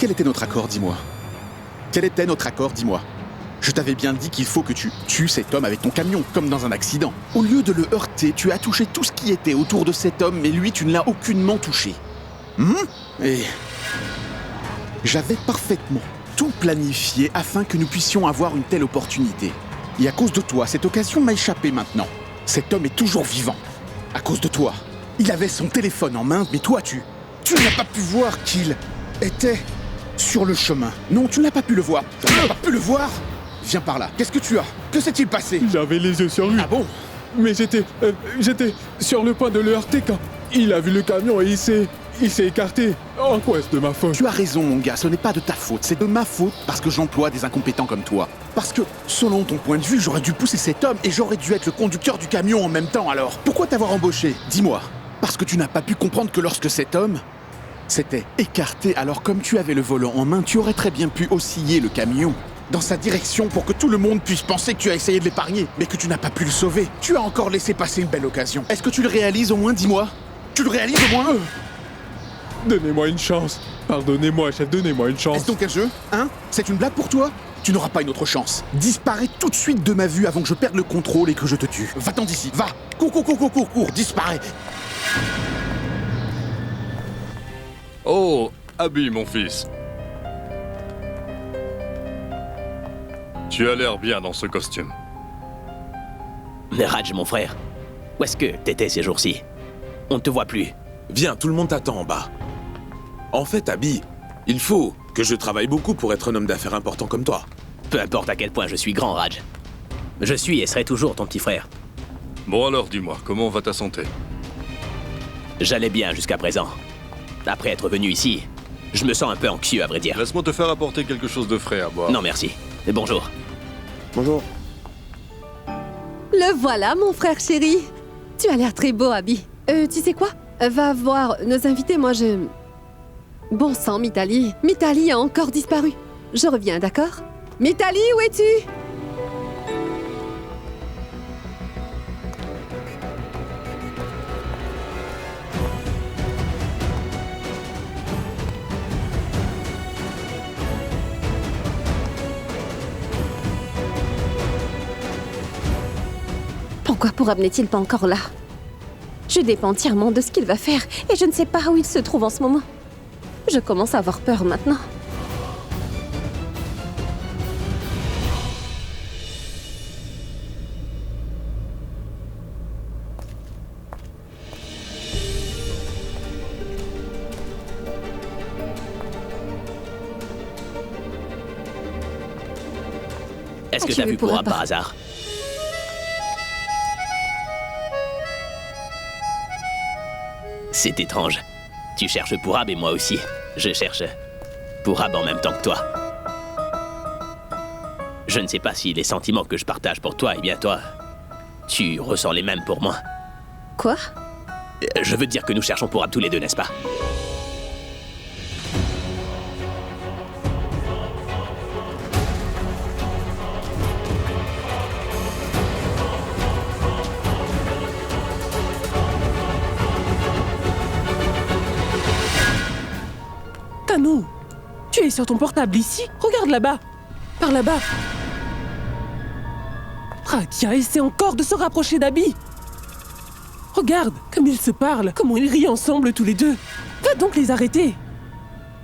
Quel était notre accord, dis-moi? Quel était notre accord, dis-moi? Je t'avais bien dit qu'il faut que tu tues cet homme avec ton camion, comme dans un accident. Au lieu de le heurter, tu as touché tout ce qui était autour de cet homme, mais lui, tu ne l'as aucunement touché. Et... j'avais parfaitement tout planifié afin que nous puissions avoir une telle opportunité. Et à cause de toi, cette occasion m'a échappé maintenant. Cet homme est toujours vivant. À cause de toi. Il avait son téléphone en main, mais toi, tu n'as pas pu voir qu'il était sur le chemin. Non, tu n'as pas pu le voir. Tu n'as pas pu le voir. Viens par là. Qu'est-ce que tu as? Que s'est-il passé? J'avais les yeux sur lui. Ah bon? Mais j'étais sur le point de le heurter quand il a vu le camion et il s'est écarté. En quoi est-ce de ma faute? Tu as raison, mon gars, ce n'est pas de ta faute. C'est de ma faute parce que j'emploie des incompétents comme toi. Parce que, selon ton point de vue, j'aurais dû pousser cet homme et j'aurais dû être le conducteur du camion en même temps, alors. Pourquoi t'avoir embauché? Dis-moi. Parce que tu n'as pas pu comprendre que lorsque cet homme s'était écarté, alors comme tu avais le volant en main, tu aurais très bien pu osciller le camion dans sa direction pour que tout le monde puisse penser que tu as essayé de l'épargner, mais que tu n'as pas pu le sauver. Tu as encore laissé passer une belle occasion. Est-ce que tu le réalises au moins, dis-moi? Tu le réalises au moins? Donnez-moi une chance. Pardonnez-moi, chef, donnez-moi une chance. Est-ce donc un jeu? Hein? C'est une blague pour toi? Tu n'auras pas une autre chance. Disparais tout de suite de ma vue avant que je perde le contrôle et que je te tue. Va-t'en d'ici, va! Cours, disparais! Oh, Abby, mon fils. Tu as l'air bien dans ce costume. Mais Raj, mon frère, où est-ce que t'étais ces jours-ci? On ne te voit plus. Viens, tout le monde t'attend en bas. En fait, Abby, il faut que je travaille beaucoup pour être un homme d'affaires important comme toi. Peu importe à quel point je suis grand, Raj. Je suis et serai toujours ton petit frère. Bon alors, dis-moi, comment va ta santé? J'allais bien jusqu'à présent. Après être venu ici, je me sens un peu anxieux, à vrai dire. Laisse-moi te faire apporter quelque chose de frais à boire. Non, merci. Et bonjour. Bonjour. Le voilà, mon frère chéri. Tu as l'air très beau, Abby. Tu sais quoi? Va voir nos invités, moi je... Bon sang, Mitali. Mitali a encore disparu. Je reviens, d'accord? Mitali, où es-tu? Pourquoi Pourab n'est-il pas encore là? Je dépends entièrement de ce qu'il va faire et je ne sais pas où il se trouve en ce moment. Je commence à avoir peur maintenant. Est-ce que As-tu t'as vu vu Pourab Pourab par hasard? C'est étrange. Tu cherches Pourab et moi aussi. Je cherche Pourab en même temps que toi. Je ne sais pas si les sentiments que je partage pour toi, eh bien toi, tu ressens les mêmes pour moi. Quoi? Je veux dire que nous cherchons Pourab tous les deux, n'est-ce pas? Tanou, tu es sur ton portable ici? Regarde là-bas. Par là-bas. Rakia essaie encore de se rapprocher d'Abby. Regarde, comme ils se parlent, comment ils rient ensemble tous les deux. Va donc les arrêter.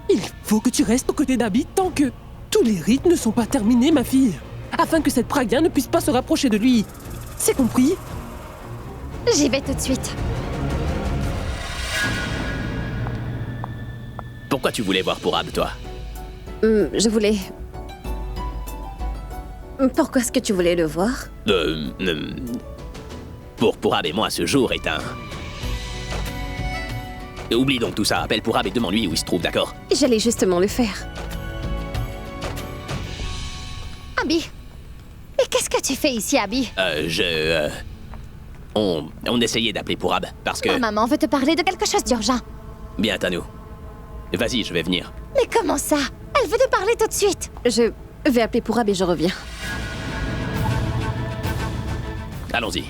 Il faut que tu restes aux côtés d'Abby tant que tous les rites ne sont pas terminés, ma fille. Afin que cette Pragya ne puisse pas se rapprocher de lui. C'est compris? J'y vais tout de suite. Pourquoi tu voulais voir Pourab, toi? Je voulais... Pourquoi est-ce que tu voulais le voir? Pour Pourab et moi, ce jour est un... Oublie donc tout ça, appelle Pourab et demande-lui où il se trouve, d'accord? J'allais justement le faire. Abby. Mais qu'est-ce que tu fais ici, Abby? On essayait d'appeler Pourab, parce que... Ma maman veut te parler de quelque chose d'urgent. Bien, Tanou. Vas-y, je vais venir. Mais comment ça? Elle veut te parler tout de suite. Je vais appeler Pourab et je reviens. Allons-y.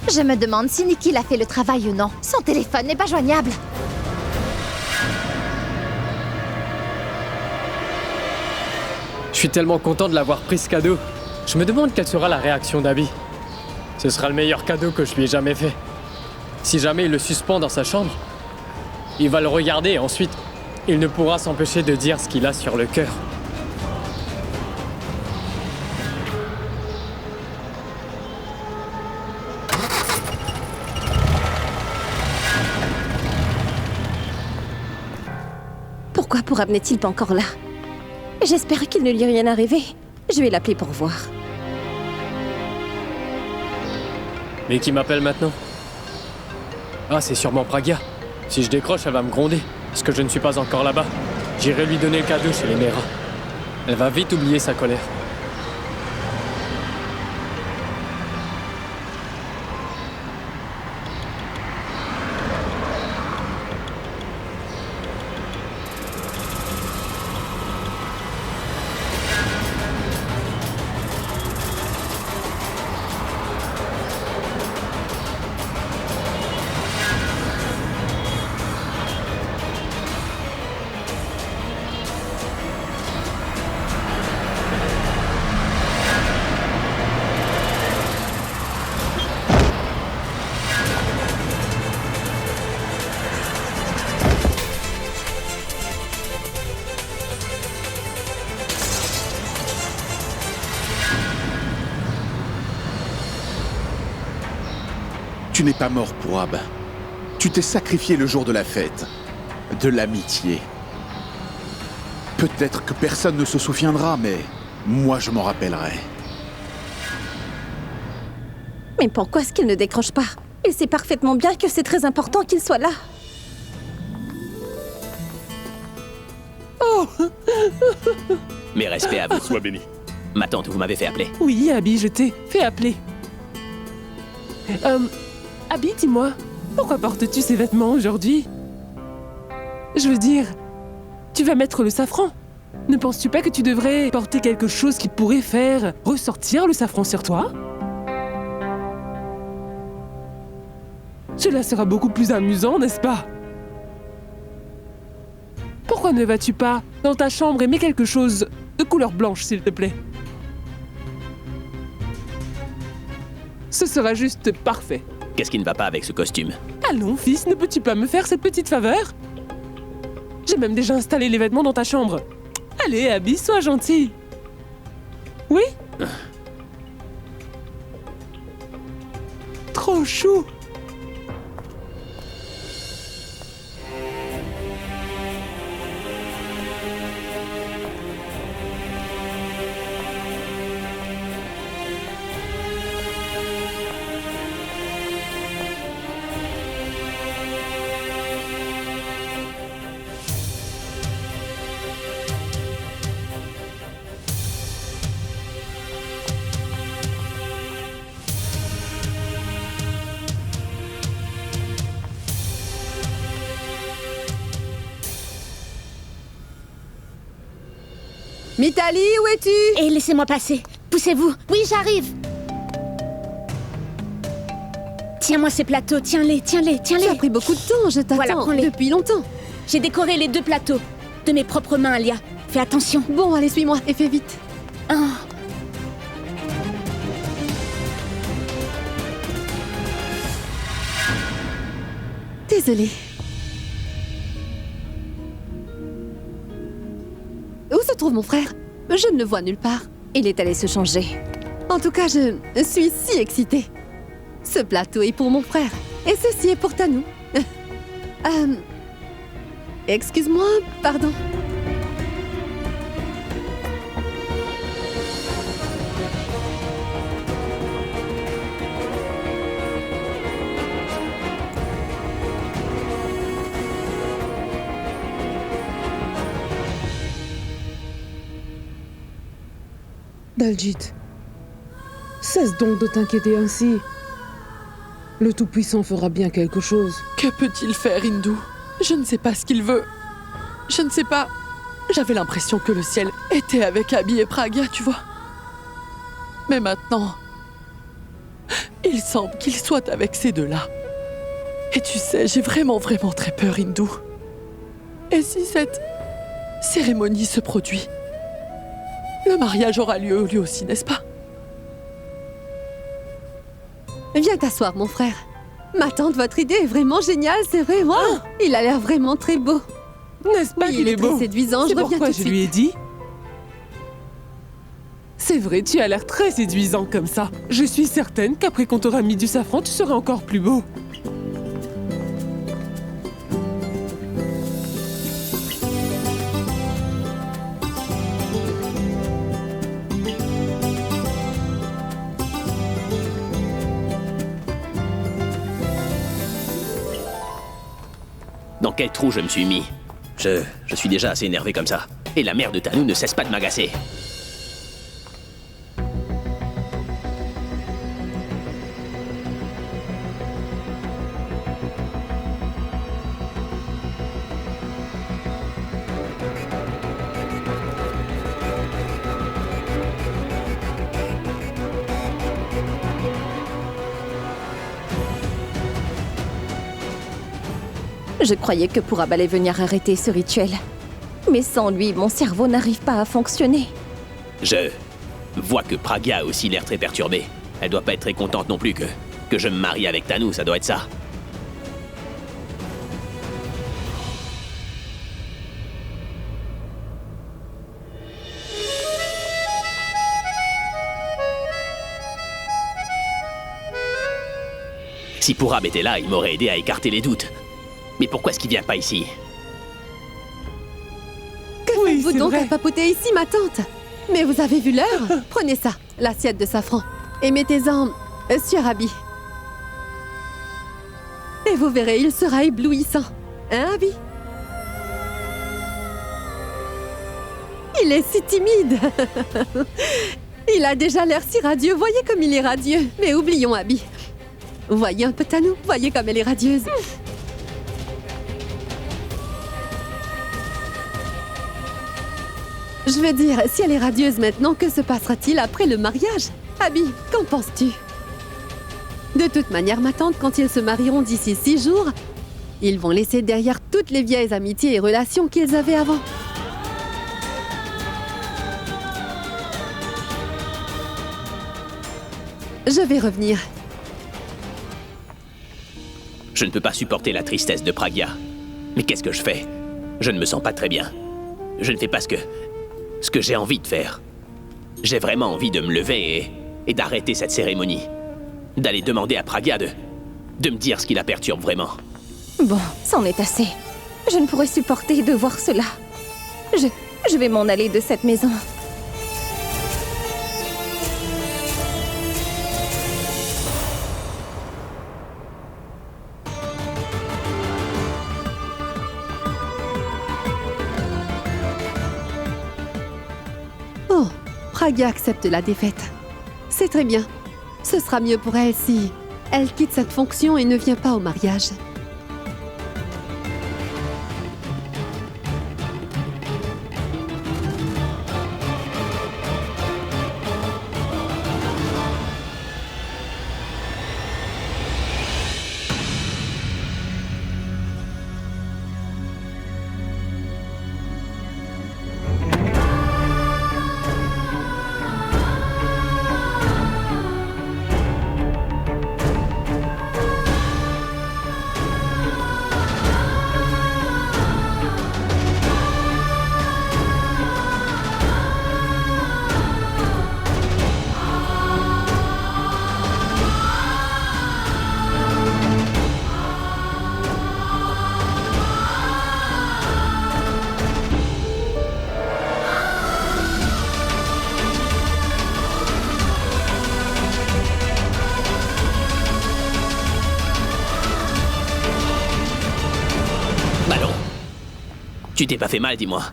Je me demande si Nikki l'a fait le travail ou non. Son téléphone n'est pas joignable. Je suis tellement content de l'avoir pris ce cadeau. Je me demande quelle sera la réaction d'Abby. Ce sera le meilleur cadeau que je lui ai jamais fait. Si jamais il le suspend dans sa chambre, il va le regarder et ensuite, il ne pourra s'empêcher de dire ce qu'il a sur le cœur. Pourquoi Pourab n'est-il pas encore là? J'espère qu'il ne lui est rien arrivé. Je vais l'appeler pour voir. Mais qui m'appelle maintenant? Ah, c'est sûrement Pragia. Si je décroche, elle va me gronder, parce que je ne suis pas encore là-bas. J'irai lui donner le cadeau chez les Mera. Elle va vite oublier sa colère. Tu n'es pas mort, Pourab. Tu t'es sacrifié le jour de la fête. De l'amitié. Peut-être que personne ne se souviendra, mais moi je m'en rappellerai. Mais pourquoi est-ce qu'il ne décroche pas? Il sait parfaitement bien que c'est très important qu'il soit là. Mes respects à vous. Sois béni. Ma tante, vous m'avez fait appeler. Oui, Abby, je t'ai fait appeler. Abby, dis-moi, pourquoi portes-tu ces vêtements aujourd'hui? Je veux dire, tu vas mettre le safran. Ne penses-tu pas que tu devrais porter quelque chose qui pourrait faire ressortir le safran sur toi? Cela sera beaucoup plus amusant, n'est-ce pas? Pourquoi ne vas-tu pas dans ta chambre et mets quelque chose de couleur blanche, s'il te plaît? Ce sera juste parfait. Qu'est-ce qui ne va pas avec ce costume? Allons, fils, ne peux-tu pas me faire cette petite faveur? J'ai même déjà installé les vêtements dans ta chambre. Allez, Abby, sois gentil. Oui? Trop chou. Mitali, où es-tu? Et laissez-moi passer. Poussez-vous. Oui, j'arrive. Tiens-moi ces plateaux. Tiens-les, tiens-les, Tu as tiens-les. pris beaucoup de temps, je Voilà, t'attends prends-les. depuis longtemps. J'ai décoré les 2 plateaux. De mes propres mains, Alia. Fais attention. Bon, allez, suis-moi et fais vite. Ah. Désolée. Où se trouve mon frère? Je ne le vois nulle part. Il est allé se changer. En tout cas, je suis si excitée. Ce plateau est pour mon frère. Et ceci est pour Tanou. Excuse-moi, pardon. Daljit, cesse donc de t'inquiéter ainsi. Le Tout-Puissant fera bien quelque chose. Que peut-il faire, Hindu? Je ne sais pas ce qu'il veut. Je ne sais pas. J'avais l'impression que le ciel était avec Abby et Praga, tu vois. Mais maintenant, Il semble qu'il soit avec ces deux-là. Et tu sais, j'ai vraiment très peur, Hindou. Et si cette cérémonie se produit, le mariage aura lieu lui aussi, n'est-ce pas? Viens t'asseoir, mon frère. Ma tante, votre idée est vraiment géniale, c'est vrai. Wow. Il a l'air vraiment très beau. N'est-ce pas Oui, qu'il il est est beau? très séduisant, C'est je reviens pourquoi tout de je suite. lui ai dit. C'est vrai, tu as l'air très séduisant comme ça. Je suis certaine qu'après qu'on t'aura mis du safran, tu seras encore plus beau. Dans quel trou je me suis mis? Je suis déjà assez énervé comme ça. Et la mère de Tanou ne cesse pas de m'agacer. Je croyais que Purab allait venir arrêter ce rituel. Mais sans lui, mon cerveau n'arrive pas à fonctionner. Je vois que Pragya a aussi l'air très perturbée. Elle doit pas être très contente non plus que je me marie avec Tanou, ça doit être ça. Si Purab était là, il m'aurait aidé à écarter les doutes. Mais pourquoi est-ce qu'il vient pas ici? Que Oui, faites-vous c'est donc vrai. à papoter ici, ma tante? Mais vous avez vu l'heure? Prenez ça, l'assiette de safran, et mettez-en sur Abby. Et vous verrez, il sera éblouissant. Hein, Abby? Il est si timide. Il a déjà l'air si radieux. Voyez comme il est radieux. Mais oublions Abby. Voyez un peu Tanou. Voyez comme elle est radieuse. Je veux dire, si elle est radieuse maintenant, que se passera-t-il après le mariage? Abby, qu'en penses-tu? De toute manière, ma tante, quand ils se marieront d'ici 6 jours, ils vont laisser derrière toutes les vieilles amitiés et relations qu'ils avaient avant. Je vais revenir. Je ne peux pas supporter la tristesse de Pragya. Mais qu'est-ce que je fais? Je ne me sens pas très bien. Je ne fais pas ce que j'ai envie de faire. J'ai vraiment envie de me lever et d'arrêter cette cérémonie. D'aller demander à Pragya de me dire ce qui la perturbe vraiment. Bon, c'en est assez. Je ne pourrais supporter de voir cela. Je vais m'en aller de cette maison. Oh, Pragya accepte la défaite. C'est très bien. Ce sera mieux pour elle si elle quitte cette fonction et ne vient pas au mariage. Tu t'es pas fait mal, dis-moi.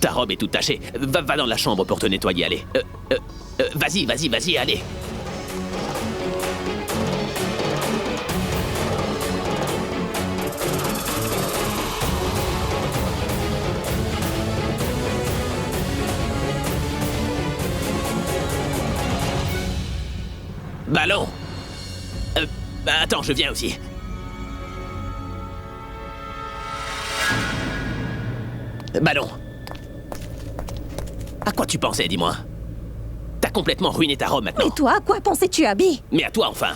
Ta robe est toute tachée. Va dans la chambre pour te nettoyer, allez. Vas-y, allez. Ballon. Attends, je viens aussi. Ballon. À quoi tu pensais, dis-moi? T'as complètement ruiné ta robe maintenant. Mais toi, à quoi pensais-tu, Abby? Mais à toi, enfin.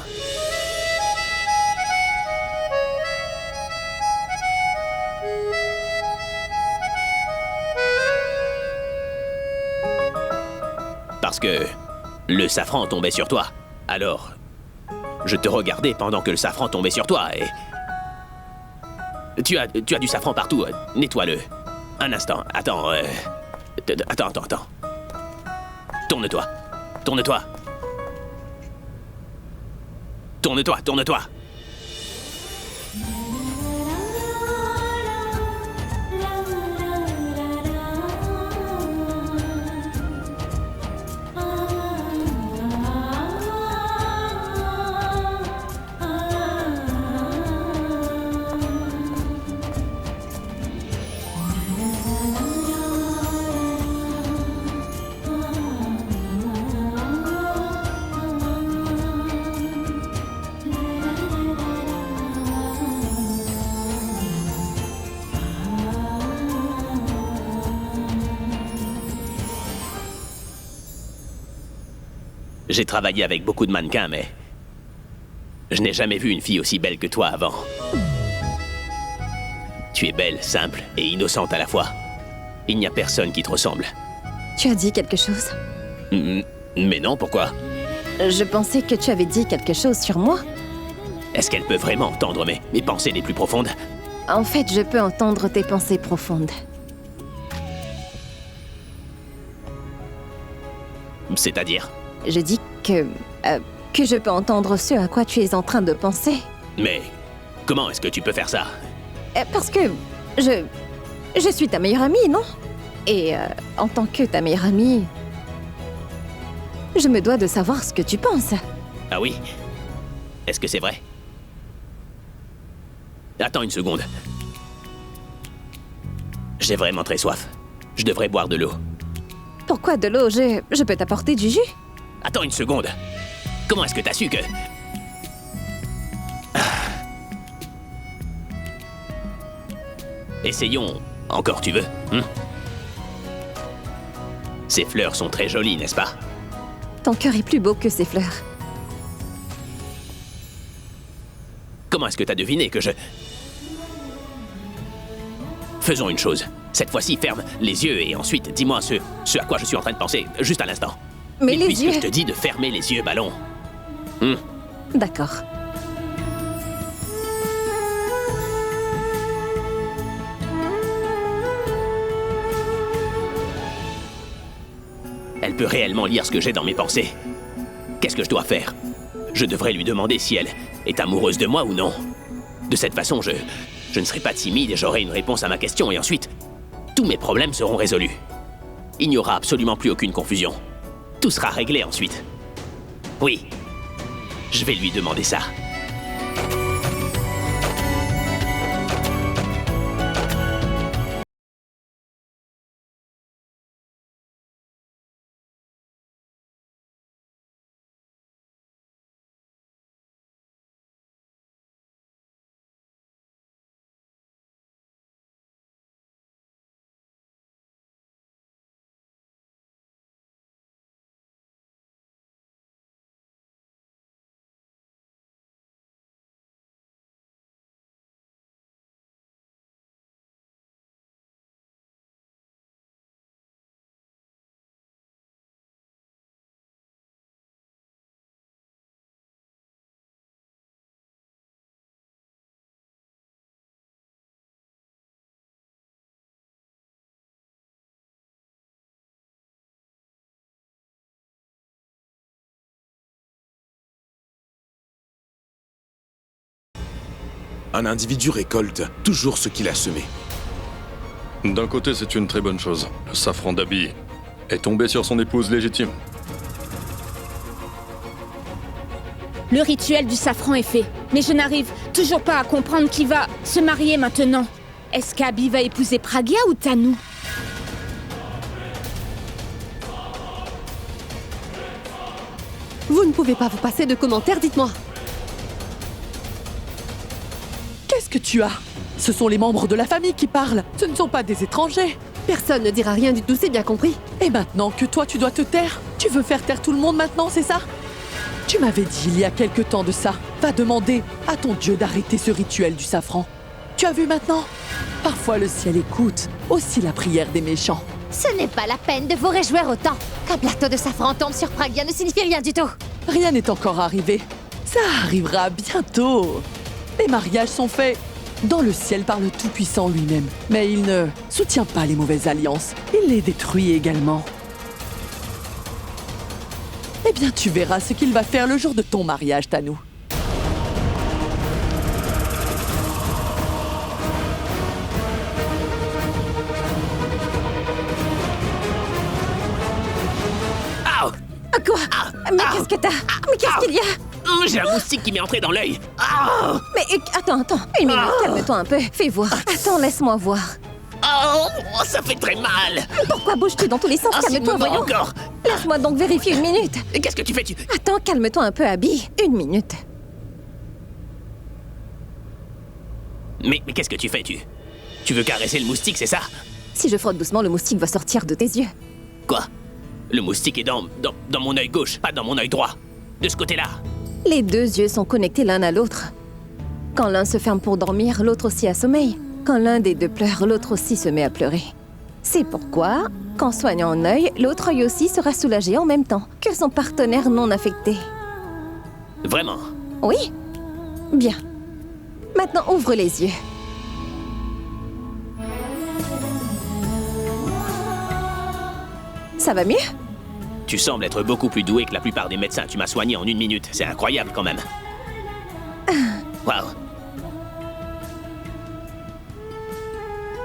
Parce que le safran tombait sur toi. Alors, je te regardais pendant que le safran tombait sur toi et... Tu as du safran partout. Nettoie-le. Un instant. Attends. Attends. Tourne-toi. Tourne-toi. Tourne-toi. J'ai travaillé avec beaucoup de mannequins, mais... je n'ai jamais vu une fille aussi belle que toi avant. Tu es belle, simple et innocente à la fois. Il n'y a personne qui te ressemble. Tu as dit quelque chose? Mais non, pourquoi? Je pensais que tu avais dit quelque chose sur moi. Est-ce qu'elle peut vraiment entendre mes pensées les plus profondes? En fait, je peux entendre tes pensées profondes. C'est-à-dire? Je dis que je peux entendre ce à quoi tu es en train de penser. Mais comment est-ce que tu peux faire ça? Parce que je suis ta meilleure amie, non? Et en tant que ta meilleure amie, je me dois de savoir ce que tu penses. Ah oui? Est-ce que c'est vrai? Attends une seconde. J'ai vraiment très soif. Je devrais boire de l'eau. Pourquoi de l'eau? Je peux t'apporter du jus? Attends une seconde. Comment est-ce que t'as su que... Essayons encore, tu veux? Ces fleurs sont très jolies, n'est-ce pas? Ton cœur est plus beau que ces fleurs. Comment est-ce que t'as deviné que je... Faisons une chose. Cette fois-ci, ferme les yeux et ensuite dis-moi ce à quoi je suis en train de penser, juste à l'instant. Mais les puisque yeux... je te dis de fermer les yeux, Ballon. D'accord. Elle peut réellement lire ce que j'ai dans mes pensées. Qu'est-ce que je dois faire? Je devrais lui demander si elle est amoureuse de moi ou non. De cette façon, je ne serai pas timide et j'aurai une réponse à ma question et ensuite, tous mes problèmes seront résolus. Il n'y aura absolument plus aucune confusion. Tout sera réglé ensuite. Oui, je vais lui demander ça. Un individu récolte toujours ce qu'il a semé. D'un côté, c'est une très bonne chose. Le safran d'Abby est tombé sur son épouse légitime. Le rituel du safran est fait, mais je n'arrive toujours pas à comprendre qui va se marier maintenant. Est-ce qu'Abby va épouser Pragya ou Tanu? Vous ne pouvez pas vous passer de commentaires, dites-moi. Qu'est-ce que tu as? Ce sont les membres de la famille qui parlent. Ce ne sont pas des étrangers. Personne ne dira rien du tout, c'est bien compris. Et maintenant que toi, tu dois te taire? Tu veux faire taire tout le monde maintenant, c'est ça? Tu m'avais dit il y a quelque temps de ça. Va demander à ton Dieu d'arrêter ce rituel du safran. Tu as vu maintenant? Parfois le ciel écoute aussi la prière des méchants. Ce n'est pas la peine de vous réjouir autant. Qu'un plateau de safran tombe sur Pragia ne signifie rien du tout. Rien n'est encore arrivé. Ça arrivera bientôt. Les mariages sont faits dans le ciel par le Tout-Puissant lui-même. Mais il ne soutient pas les mauvaises alliances. Il les détruit également. Eh bien, tu verras ce qu'il va faire le jour de ton mariage, Tanou. Quoi? Mais qu'est-ce que t'as? Mais qu'est-ce qu'il y a? J'ai un moustique qui m'est entré dans l'œil. Mais attends, une minute, calme-toi un peu. Fais voir. Attends, laisse-moi voir. Oh, ça fait très mal. Pourquoi bouges-tu dans tous les sens? Calme-toi, voyons. Encore. Laisse-moi donc vérifier une minute. Qu'est-ce que tu fais? Attends, calme-toi un peu, Abby. Une minute. Mais qu'est-ce que tu fais? Tu veux caresser le moustique, c'est ça? Si je frotte doucement, le moustique va sortir de tes yeux. Quoi? Le moustique est dans mon œil gauche, pas dans mon œil droit. De ce côté-là. Les deux yeux sont connectés l'un à l'autre. Quand l'un se ferme pour dormir, l'autre aussi a sommeil. Quand l'un des deux pleure, l'autre aussi se met à pleurer. C'est pourquoi, qu'en soignant un œil, l'autre œil aussi sera soulagé en même temps que son partenaire non affecté. Vraiment? Oui. Bien. Maintenant, ouvre les yeux. Ça va mieux? Tu sembles être beaucoup plus doué que la plupart des médecins. Tu m'as soigné en 1 minute. C'est incroyable quand même. Waouh.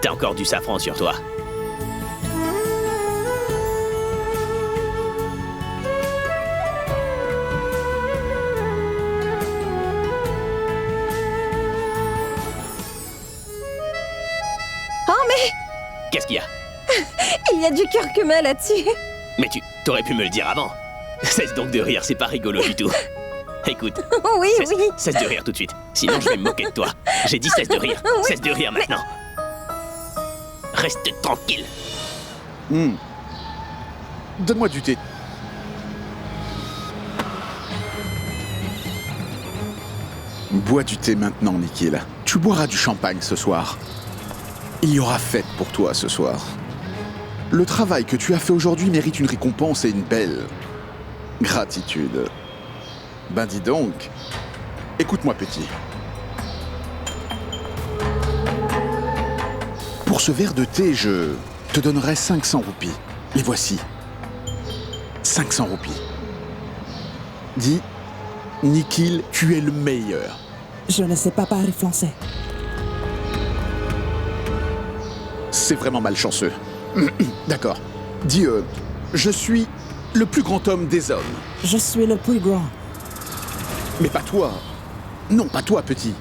T'as encore du safran sur toi. Oh mais... Qu'est-ce qu'il y a? Il y a du curcuma là-dessus. Mais t'aurais pu me le dire avant. Cesse donc de rire, c'est pas rigolo du tout. Écoute. Oui. Cesse de rire tout de suite. Sinon, je vais me moquer de toi. J'ai dit cesse de rire. Oui, cesse de rire maintenant. Reste tranquille. Donne-moi du thé. Bois du thé maintenant, Nikhil. Tu boiras du champagne ce soir. Il y aura fête pour toi ce soir. Le travail que tu as fait aujourd'hui mérite une récompense et une belle gratitude. Ben dis donc. Écoute-moi, petit. Pour ce verre de thé, je te donnerai 500 roupies. Les voici. 500 roupies. Dis, Nikhil, tu es le meilleur. Je ne sais pas parler français. C'est vraiment malchanceux. D'accord. Dis, je suis le plus grand homme des hommes. Je suis le plus grand. Mais pas toi. Non, pas toi, petit.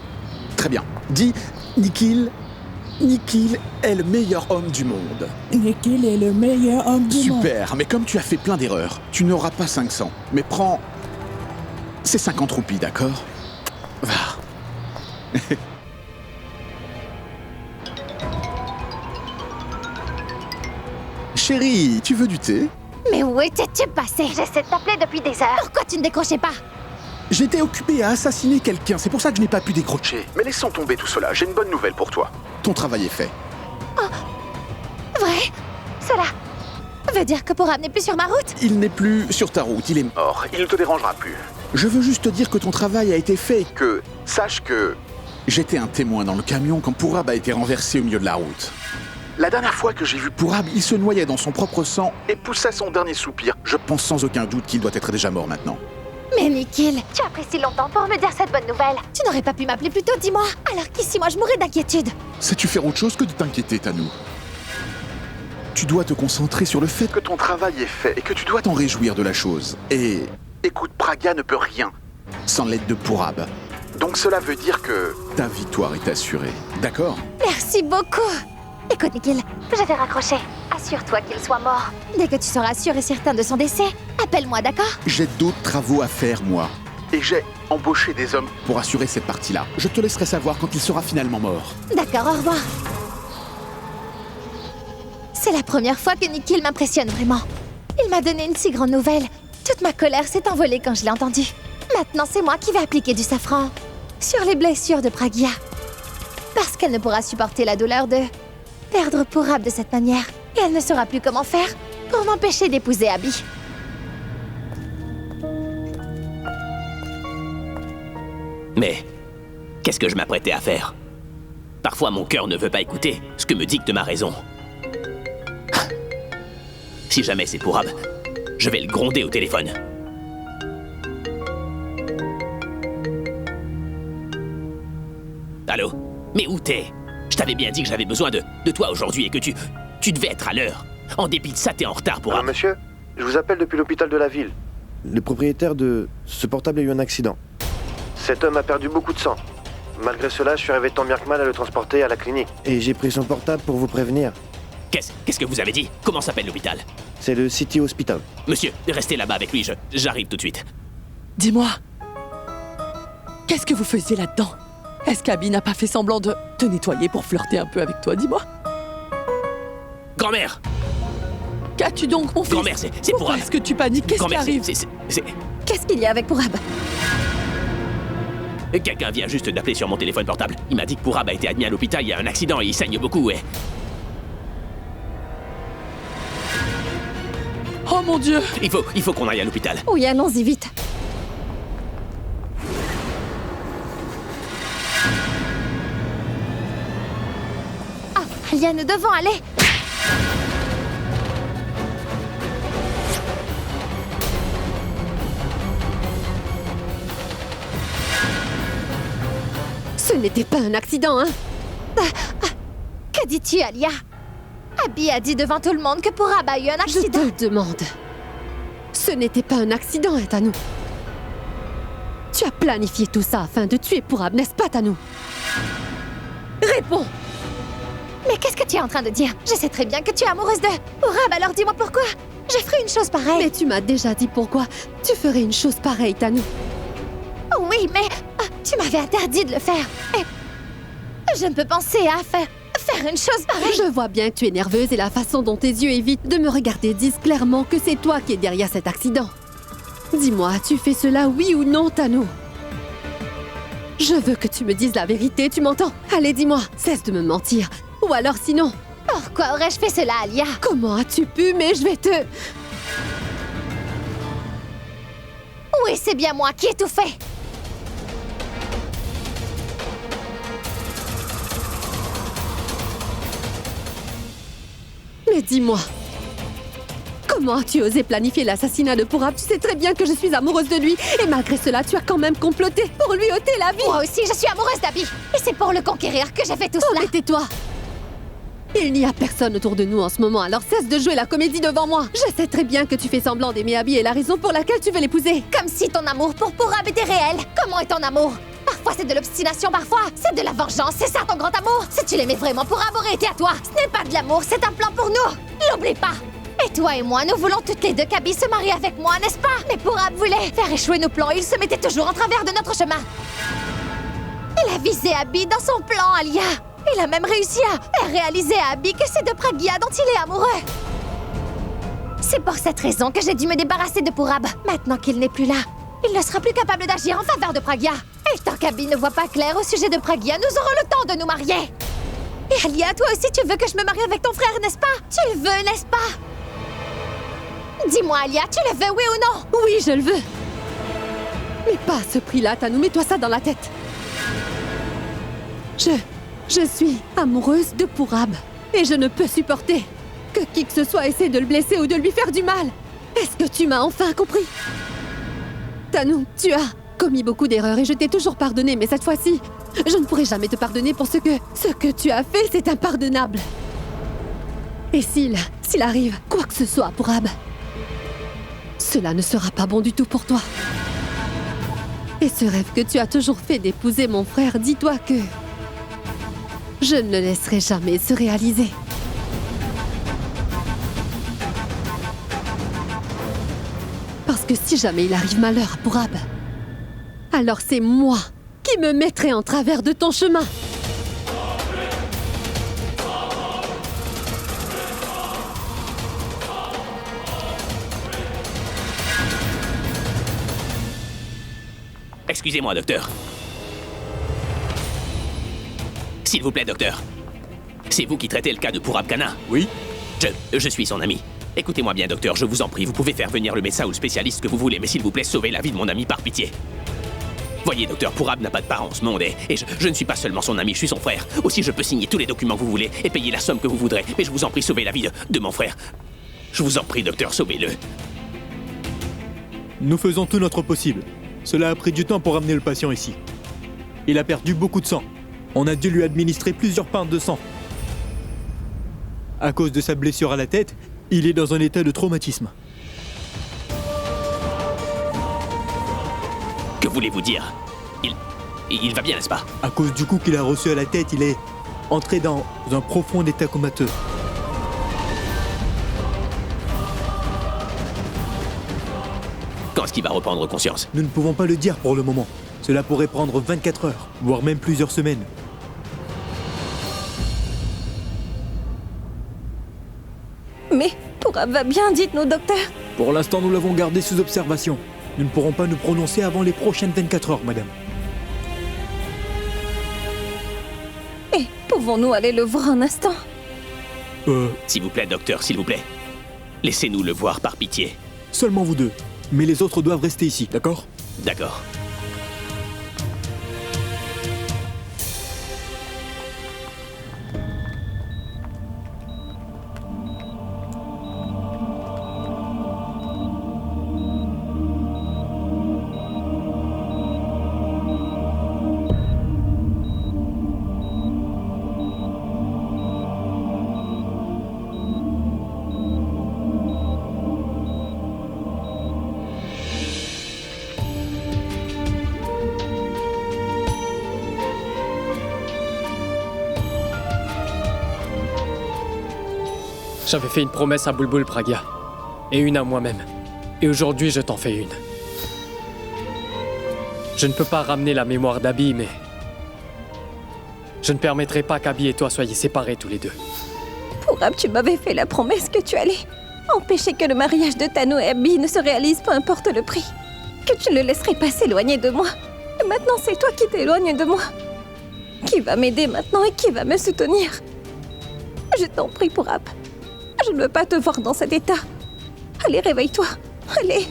Très bien. Dis, Nikhil est le meilleur homme du monde. Nikhil est le meilleur homme du monde. Super, mais comme tu as fait plein d'erreurs, tu n'auras pas 500. Mais prends ces 50 roupies, d'accord? Va. Chérie, tu veux du thé? Mais où étais-tu passé? J'essaie de t'appeler depuis des heures. Pourquoi tu ne décrochais pas? J'étais occupé à assassiner quelqu'un, c'est pour ça que je n'ai pas pu décrocher. Mais laissons tomber tout cela, j'ai une bonne nouvelle pour toi. Ton travail est fait. Oh. Vrai? Cela veut dire que Purab n'est plus sur ma route? Il n'est plus sur ta route, il est mort. Il ne te dérangera plus. Je veux juste te dire que ton travail a été fait et que... Sache que... J'étais un témoin dans le camion quand Purab a été renversé au milieu de la route. La dernière fois que j'ai vu Purab, il se noyait dans son propre sang et poussait son dernier soupir. Je pense sans aucun doute qu'il doit être déjà mort maintenant. Mais Nikhil, tu as pris si longtemps pour me dire cette bonne nouvelle. Tu n'aurais pas pu m'appeler plus tôt, dis-moi. Alors qu'ici, moi, je mourrais d'inquiétude. Sais-tu faire autre chose que de t'inquiéter, Tanou? Tu dois te concentrer sur le fait que ton travail est fait et que tu dois t'en réjouir de la chose. Et... Écoute, Pragia ne peut rien sans l'aide de Purab. Donc cela veut dire que ta victoire est assurée. D'accord? Merci beaucoup. Écoute, Nikhil, je vais raccrocher. À Assure-toi qu'il soit mort. Dès que tu seras sûr et certain de son décès, appelle-moi, d'accord? J'ai d'autres travaux à faire, moi. Et j'ai embauché des hommes pour assurer cette partie-là. Je te laisserai savoir quand il sera finalement mort. D'accord, au revoir. C'est la première fois que Nikhil m'impressionne vraiment. Il m'a donné une si grande nouvelle. Toute ma colère s'est envolée quand je l'ai entendu. Maintenant, c'est moi qui vais appliquer du safran sur les blessures de Pragya. Parce qu'elle ne pourra supporter la douleur de perdre Purab de cette manière. Et elle ne saura plus comment faire pour m'empêcher d'épouser Abby. Mais qu'est-ce que je m'apprêtais à faire? Parfois, mon cœur ne veut pas écouter ce que me dicte ma raison. Si jamais c'est Purab, je vais le gronder au téléphone. Allô? Mais où t'es? Je t'avais bien dit que j'avais besoin de toi aujourd'hui et que tu devais être à l'heure. En dépit de ça, t'es en retard, Purab. Monsieur, je vous appelle depuis l'hôpital de la ville. Le propriétaire de ce portable a eu un accident. Cet homme a perdu beaucoup de sang. Malgré cela, je suis arrivé tant bien que mal à le transporter à la clinique. Et j'ai pris son portable pour vous prévenir. Qu'est-ce que vous avez dit? Comment s'appelle l'hôpital? C'est le City Hospital. Monsieur, restez là-bas avec lui, j'arrive tout de suite. Dis-moi, qu'est-ce que vous faisiez là-dedans? Est-ce qu'Abby n'a pas fait semblant de te nettoyer pour flirter un peu avec toi? Dis-moi. Grand-mère! Qu'as-tu donc, mon fils? Grand-mère, c'est Pourquoi Purab. est-ce que tu paniques? Qu'est-ce qui arrive? Qu'est-ce qu'il y a avec Purab? Quelqu'un vient juste d'appeler sur mon téléphone portable. Il m'a dit que Purab a été admis à l'hôpital, il y a un accident et il saigne beaucoup et... Oh mon Dieu! Il faut qu'on aille à l'hôpital. Oui, allons-y vite. Ah, Alia, nous devons aller. Ce n'était pas un accident, hein? Que dis-tu, Alia? Abby a dit devant tout le monde que Purab a eu un accident. Je te demande. Ce n'était pas un accident, hein, Tanou? Tu as planifié tout ça afin de tuer Purab, n'est-ce pas, Tanou? Réponds! Mais qu'est-ce que tu es en train de dire? Je sais très bien que tu es amoureuse de Purab, alors dis-moi pourquoi? Je ferai une chose pareille. Mais tu m'as déjà dit pourquoi tu ferais une chose pareille, Tanou. Oui, mais tu m'avais interdit de le faire. Et je ne peux penser à faire une chose pareille. Je vois bien que tu es nerveuse et la façon dont tes yeux évitent de me regarder disent clairement que c'est toi qui es derrière cet accident. Dis-moi, tu fais cela oui ou non, Tanou? Je veux que tu me dises la vérité, tu m'entends? Allez, dis-moi, cesse de me mentir. Ou alors sinon... Pourquoi aurais-je fait cela, Alia? Comment as-tu pu? Mais je vais te... Oui, c'est bien moi qui ai tout fait. Mais dis-moi, comment as-tu osé planifier l'assassinat de Purab? Tu sais très bien que je suis amoureuse de lui. Et malgré cela, tu as quand même comploté pour lui ôter la vie. Moi aussi, je suis amoureuse d'Abby. Et c'est pour le conquérir que j'ai fait tout cela. Mais tais-toi. Il n'y a personne autour de nous en ce moment, alors cesse de jouer la comédie devant moi. Je sais très bien que tu fais semblant d'aimer Abby et la raison pour laquelle tu veux l'épouser. Comme si ton amour pour Purab était réel. Comment est ton amour? Parfois c'est de l'obstination, parfois c'est de la vengeance. C'est ça ton grand amour? Si tu l'aimais vraiment, Purab aurait été à toi. Ce n'est pas de l'amour, c'est un plan pour nous. N'oublie pas. Et toi et moi, nous voulons toutes les deux qu'Abby se marie avec moi, n'est-ce pas? Mais Purab voulait faire échouer nos plans et il se mettait toujours en travers de notre chemin. Il a visé Abby dans son plan, Alia. Il a même réussi à réaliser à Abby que c'est de Pragya dont il est amoureux. C'est pour cette raison que j'ai dû me débarrasser de Purab. Maintenant qu'il n'est plus là, il ne sera plus capable d'agir en faveur de Pragya. Et tant qu'Abby ne voit pas clair au sujet de Pragya, nous aurons le temps de nous marier. Et Alia, toi aussi tu veux que je me marie avec ton frère, n'est-ce pas? Tu le veux, n'est-ce pas? Dis-moi, Alia, tu le veux, oui ou non? Oui, je le veux. Mais pas à ce prix-là, Tanou, mets-toi ça dans la tête. Je suis amoureuse de Purab. Et je ne peux supporter que qui que ce soit essaie de le blesser ou de lui faire du mal. Est-ce que tu m'as enfin compris? Tanou, tu as commis beaucoup d'erreurs et je t'ai toujours pardonné, mais cette fois-ci, je ne pourrai jamais te pardonner pour ce que tu as fait, c'est impardonnable. Et s'il arrive quoi que ce soit à Purab, cela ne sera pas bon du tout pour toi. Et ce rêve que tu as toujours fait d'épouser mon frère, dis-toi que je ne le laisserai jamais se réaliser. que si jamais il arrive malheur à Pourab, alors c'est moi qui me mettrai en travers de ton chemin. Excusez-moi, docteur. S'il vous plaît, docteur. C'est vous qui traitez le cas de Pourab Kana? Oui. Je suis son ami. Écoutez-moi bien, docteur, je vous en prie, vous pouvez faire venir le médecin ou le spécialiste que vous voulez, mais s'il vous plaît, sauvez la vie de mon ami par pitié. Voyez, docteur, Pourab n'a pas de parents en ce monde, et je ne suis pas seulement son ami, je suis son frère. Aussi, je peux signer tous les documents que vous voulez et payer la somme que vous voudrez, mais je vous en prie, sauvez la vie de mon frère. Je vous en prie, docteur, sauvez-le. Nous faisons tout notre possible. Cela a pris du temps pour amener le patient ici. Il a perdu beaucoup de sang. On a dû lui administrer plusieurs pintes de sang. À cause de sa blessure à la tête, il est dans un état de traumatisme. Que voulez-vous dire? Il va bien, n'est-ce pas? À cause du coup qu'il a reçu à la tête, il est entré dans un profond état comateux. Quand est-ce qu'il va reprendre conscience? Nous ne pouvons pas le dire pour le moment. Cela pourrait prendre 24 heures, voire même plusieurs semaines. Mais Pourab va bien, dites-nous, docteur. Pour l'instant, nous l'avons gardé sous observation. Nous ne pourrons pas nous prononcer avant les prochaines 24 heures, madame. Et pouvons-nous aller le voir un instant? S'il vous plaît, docteur, s'il vous plaît. Laissez-nous le voir par pitié. Seulement vous deux. Mais les autres doivent rester ici, d'accord? D'accord. J'avais fait une promesse à Bulbul Pragya, et une à moi-même. Et aujourd'hui, je t'en fais une. Je ne peux pas ramener la mémoire d'Abby, mais... je ne permettrai pas qu'Abby et toi soyez séparés tous les deux. Pourab, tu m'avais fait la promesse que tu allais empêcher que le mariage de Tano et Abby ne se réalise, peu importe le prix. Que tu ne le laisserais pas s'éloigner de moi. Et maintenant, c'est toi qui t'éloignes de moi. Qui va m'aider maintenant et qui va me soutenir? Je t'en prie, Pourab. Je ne veux pas te voir dans cet état. Allez, réveille-toi. Allez.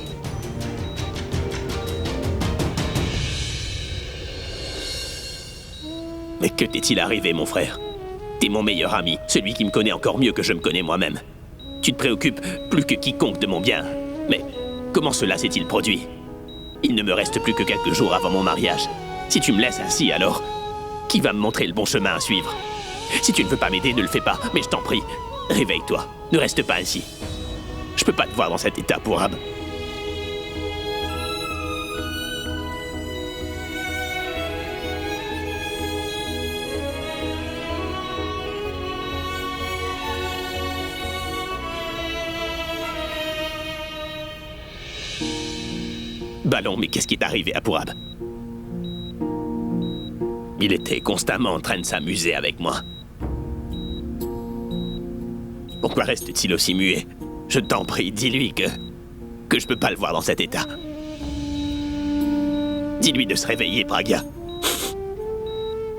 Mais que t'est-il arrivé, mon frère? T'es mon meilleur ami, celui qui me connaît encore mieux que je me connais moi-même. Tu te préoccupes plus que quiconque de mon bien. Mais comment cela s'est-il produit? Il ne me reste plus que quelques jours avant mon mariage. Si tu me laisses ainsi, alors, qui va me montrer le bon chemin à suivre? Si tu ne veux pas m'aider, ne le fais pas, mais je t'en prie, réveille-toi. Ne reste pas ainsi. Je peux pas te voir dans cet état, Pourab. Ballon, mais qu'est-ce qui est arrivé à Pourab? Il était constamment en train de s'amuser avec moi. Pourquoi reste-t-il aussi muet? Je t'en prie, dis-lui que je peux pas le voir dans cet état. Dis-lui de se réveiller, Pragya.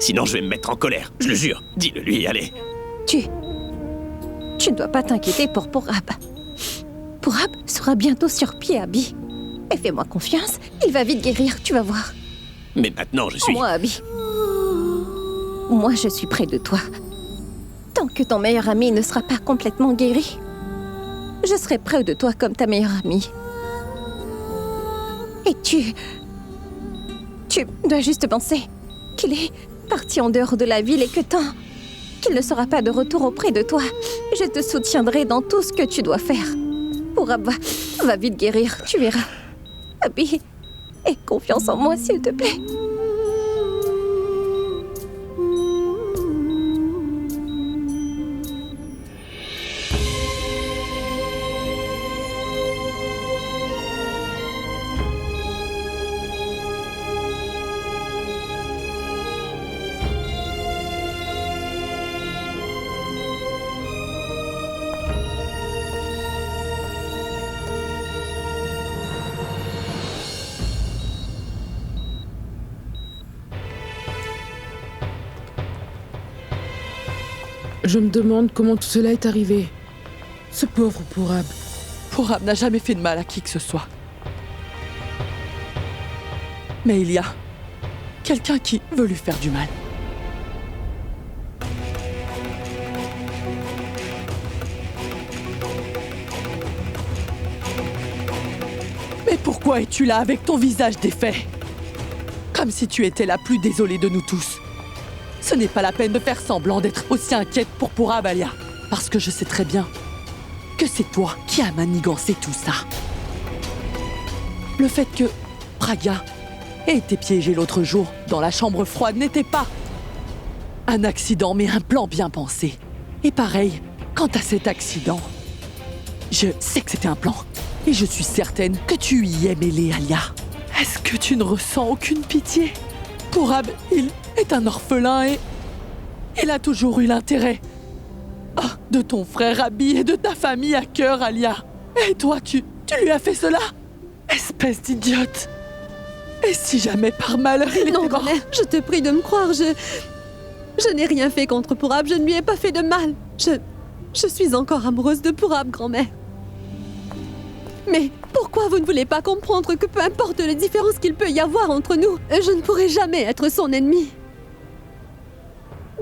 Sinon, je vais me mettre en colère, je le jure. Dis-le lui, allez. Tu ne dois pas t'inquiéter pour Pourab. Pourab sera bientôt sur pied, Abby. Et fais-moi confiance, il va vite guérir, tu vas voir. Mais maintenant, je suis... Moi, Abby. Moi, je suis près de toi. Tant que ton meilleur ami ne sera pas complètement guéri, je serai près de toi comme ta meilleure amie. Et tu dois juste penser qu'il est parti en dehors de la ville et que tant qu'il ne sera pas de retour auprès de toi, je te soutiendrai dans tout ce que tu dois faire. Pourab va vite guérir, tu verras. Abby, aie confiance en moi, s'il te plaît. Je me demande comment tout cela est arrivé. Ce pauvre Pourab. Pourab n'a jamais fait de mal à qui que ce soit. Mais il y a quelqu'un qui veut lui faire du mal. Mais pourquoi es-tu là avec ton visage défait? Comme si tu étais la plus désolée de nous tous. Ce n'est pas la peine de faire semblant d'être aussi inquiète pour Pourab, Alia. Parce que je sais très bien que c'est toi qui as manigancé tout ça. Le fait que Pragya ait été piégée l'autre jour dans la chambre froide n'était pas un accident, mais un plan bien pensé. Et pareil, quant à cet accident, je sais que c'était un plan. Et je suis certaine que tu y es mêlée, Alia. Est-ce que tu ne ressens aucune pitié? Pourab, il est un orphelin et il a toujours eu l'intérêt de ton frère Abi et de ta famille à cœur, Alia. Et toi, tu lui as fait cela? Espèce d'idiote. Et si jamais par malheur il Non, était mort... grand-mère, je te prie de me croire, je n'ai rien fait contre Pourab, je ne lui ai pas fait de mal. Je suis encore amoureuse de Pourab, grand-mère. Mais pourquoi vous ne voulez pas comprendre que peu importe les différences qu'il peut y avoir entre nous, je ne pourrai jamais être son ennemi?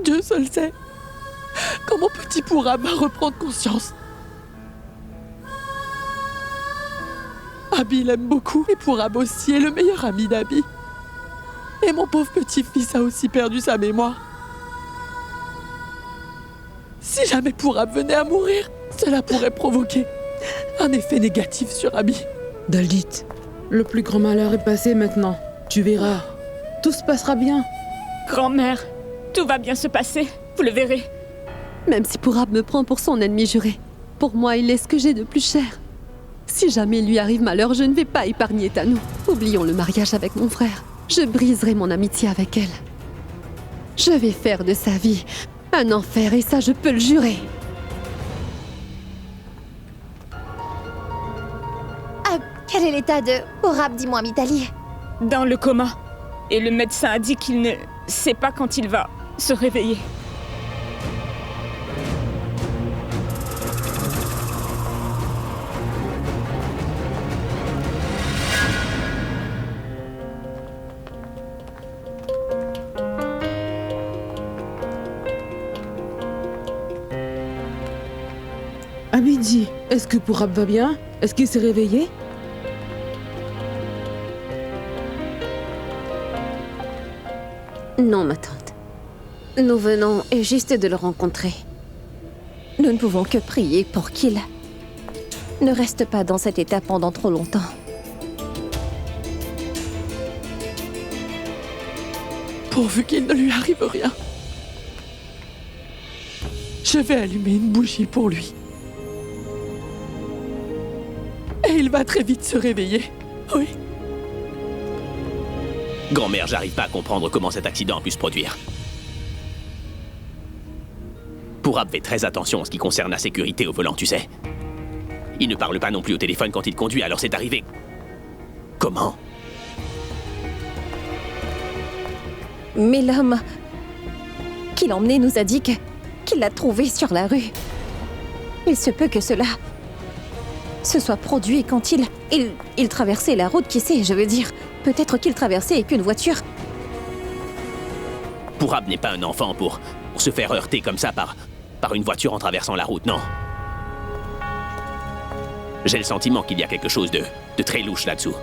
Dieu seul sait quand mon petit Pourab va reprendre conscience. Abi l'aime beaucoup et Pourab aussi est le meilleur ami d'Abi. Et mon pauvre petit-fils a aussi perdu sa mémoire. Si jamais Pourab venait à mourir, cela pourrait provoquer un effet négatif sur Abi. Daljit, le plus grand malheur est passé maintenant. Tu verras. Tout se passera bien. Grand-mère, tout va bien se passer. Vous le verrez. Même si Pourab me prend pour son ennemi juré, pour moi, il est ce que j'ai de plus cher. Si jamais il lui arrive malheur, je ne vais pas épargner Tanou. Oublions le mariage avec mon frère. Je briserai mon amitié avec elle. Je vais faire de sa vie un enfer, et ça, je peux le jurer. Quel est l'état de Pourab, dis-moi, Mitali? Dans le coma. Et le médecin a dit qu'il ne sait pas quand il va se réveiller. Abidi, est-ce que Pourab va bien? Est-ce qu'il s'est réveillé? Non, ma tante. Nous venons juste de le rencontrer. Nous ne pouvons que prier pour qu'il ne reste pas dans cet état pendant trop longtemps. Pourvu qu'il ne lui arrive rien. Je vais allumer une bougie pour lui. Et il va très vite se réveiller. Oui. Grand-mère, j'arrive pas à comprendre comment cet accident a pu se produire. Pourab fait très attention en ce qui concerne la sécurité au volant, tu sais. Il ne parle pas non plus au téléphone quand il conduit, alors c'est arrivé. Comment? Mais l'homme qui l'emmenait nous a dit qu'il l'a trouvé sur la rue. Il se peut que cela se soit produit quand il traversait la route, qui sait, je veux dire. Peut-être qu'il traversait et qu'une voiture... Pourab n'est pas un enfant pour se faire heurter comme ça par une voiture en traversant la route, non. J'ai le sentiment qu'il y a quelque chose de très louche là-dessous.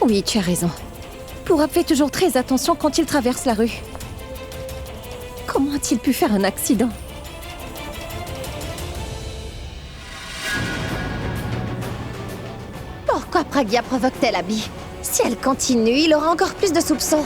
Oui, tu as raison. Pourab fait toujours très attention quand il traverse la rue. Comment a-t-il pu faire un accident? Pourquoi Pragya provoque-t-elle Abi? Si elle continue, il aura encore plus de soupçons.